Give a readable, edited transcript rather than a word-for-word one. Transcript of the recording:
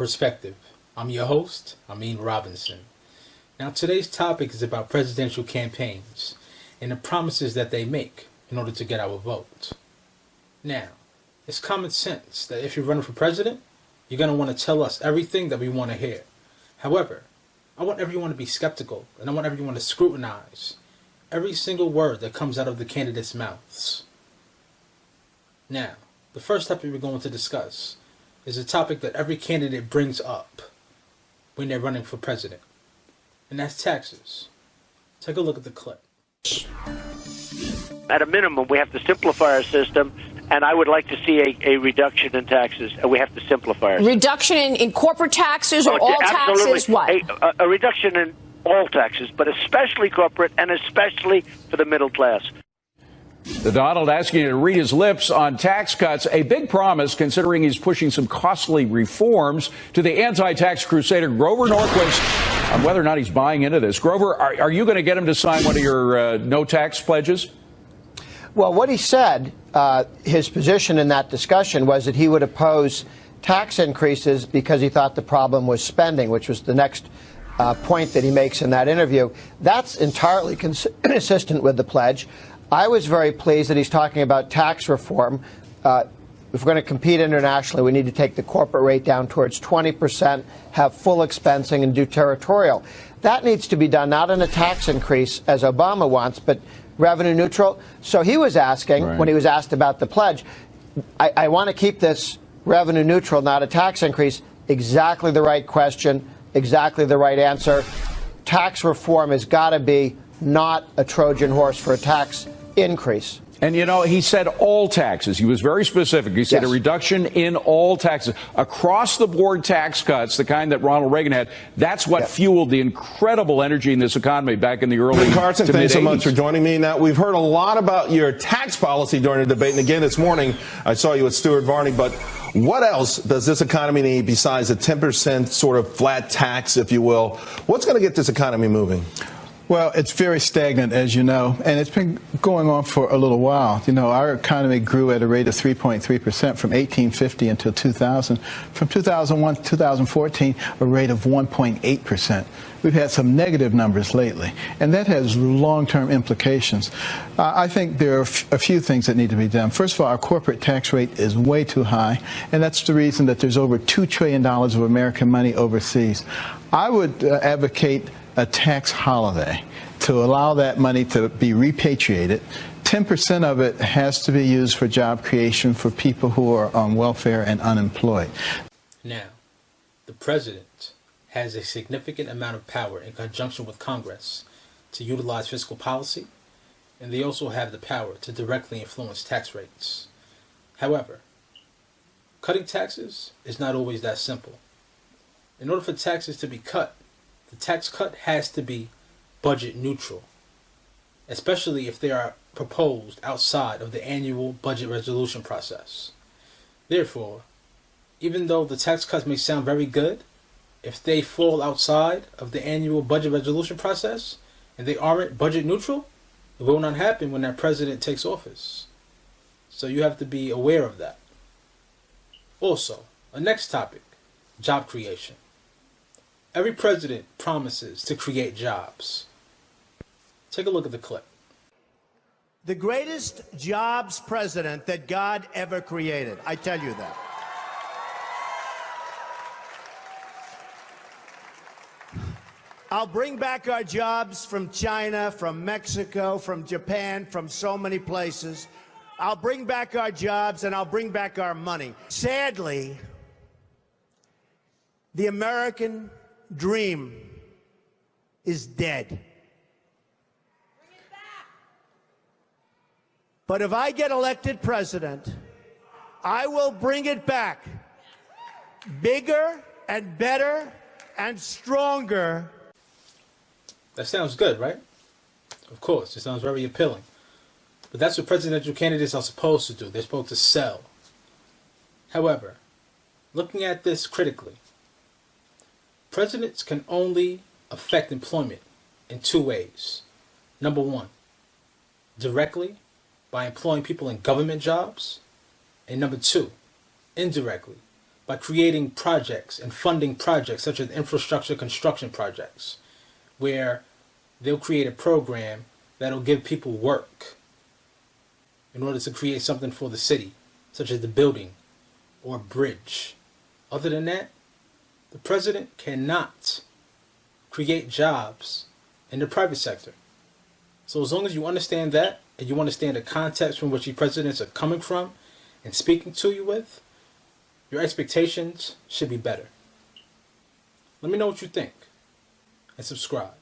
Perspective. I'm your host, Amin Robinson. Now today's topic is about presidential campaigns and the promises that they make in order to get our vote. Now, it's common sense that if you're running for president, you're going to want to tell us everything that we want to hear. However, I want everyone to be skeptical and I want everyone to scrutinize every single word that comes out of the candidates' mouths. Now, the first topic we're going to discuss is a topic that every candidate brings up when they're running for president, and that's taxes. Take a look at the clip. At a minimum, we have to simplify our system, and I would like to see a reduction in taxes. We have to simplify our system. Reduction in corporate taxes or all taxes? What? A reduction in all taxes, but especially corporate and especially for the middle class. The Donald asking you to read his lips on tax cuts, a big promise considering he's pushing some costly reforms. To the anti-tax crusader Grover Norquist on whether or not he's buying into this. Grover, are you going to get him to sign one of your no tax pledges? Well, what he said, his position in that discussion was that he would oppose tax increases because he thought the problem was spending, which was the next point that he makes in that interview. That's entirely consistent with the pledge. I was very pleased that he's talking about tax reform. If we're going to compete internationally, we need to take the corporate rate down towards 20%, have full expensing, and do territorial. That needs to be done not in a tax increase, as Obama wants, but revenue neutral. So he was asking, when he was asked about the pledge, I want to keep this revenue neutral, not a tax increase. Exactly the right question, exactly the right answer. Tax reform has got to be not a Trojan horse for a tax increase. And, you know, he said all taxes. He was very specific. He said a reduction in all taxes. Across-the-board tax cuts, the kind that Ronald Reagan had, that's what fueled the incredible energy in this economy back in the early Ben Carson, to thanks so mid-80s. much for joining me. Now, we've heard a lot about your tax policy during the debate. And again, this morning, I saw you with Stuart Varney. But what else does this economy need besides a 10% sort of flat tax, if you will? What's going to get this economy moving? Well, it's very stagnant, as you know, and it's been going on for a little while. You know, our economy grew at a rate of 3.3% from 1850 until 2000. From 2001 to 2014, a rate of 1.8%. We've had some negative numbers lately, and that has long-term implications. I think there are a few things that need to be done. First of all, our corporate tax rate is way too high, and that's the reason that there's over $2 trillion of American money overseas. I would advocate a tax holiday to allow that money to be repatriated. 10% of it has to be used for job creation for people who are on welfare and unemployed. Now, the president has a significant amount of power in conjunction with Congress to utilize fiscal policy, and they also have the power to directly influence tax rates. However, cutting taxes is not always that simple. In order for taxes to be cut, the tax cut has to be budget neutral, especially if they are proposed outside of the annual budget resolution process. Therefore, even though the tax cuts may sound very good, if they fall outside of the annual budget resolution process and they aren't budget neutral, it will not happen when that president takes office. So you have to be aware of that. Also, a next topic, job creation. Every president promises to create jobs. Take a look at the clip. The greatest jobs president that God ever created. I tell you that. I'll bring back our jobs from China, from Mexico, from Japan, from so many places. I'll bring back our jobs and I'll bring back our money. Sadly, the American dream is dead. Bring it back. But if I get elected president, I will bring it back. Bigger and better and stronger. That sounds good, right? Of course, it sounds very appealing. But that's what presidential candidates are supposed to do. They're supposed to sell. However, looking at this critically, presidents can only affect employment in two ways. Number one, directly by employing people in government jobs. And number two, indirectly by creating projects and funding projects such as infrastructure construction projects, where they'll create a program that'll give people work in order to create something for the city, such as the building or a bridge. Other than that, the president cannot create jobs in the private sector. So as long as you understand that, and you understand the context from which the presidents are coming from and speaking to you with, your expectations should be better. Let me know what you think, and subscribe.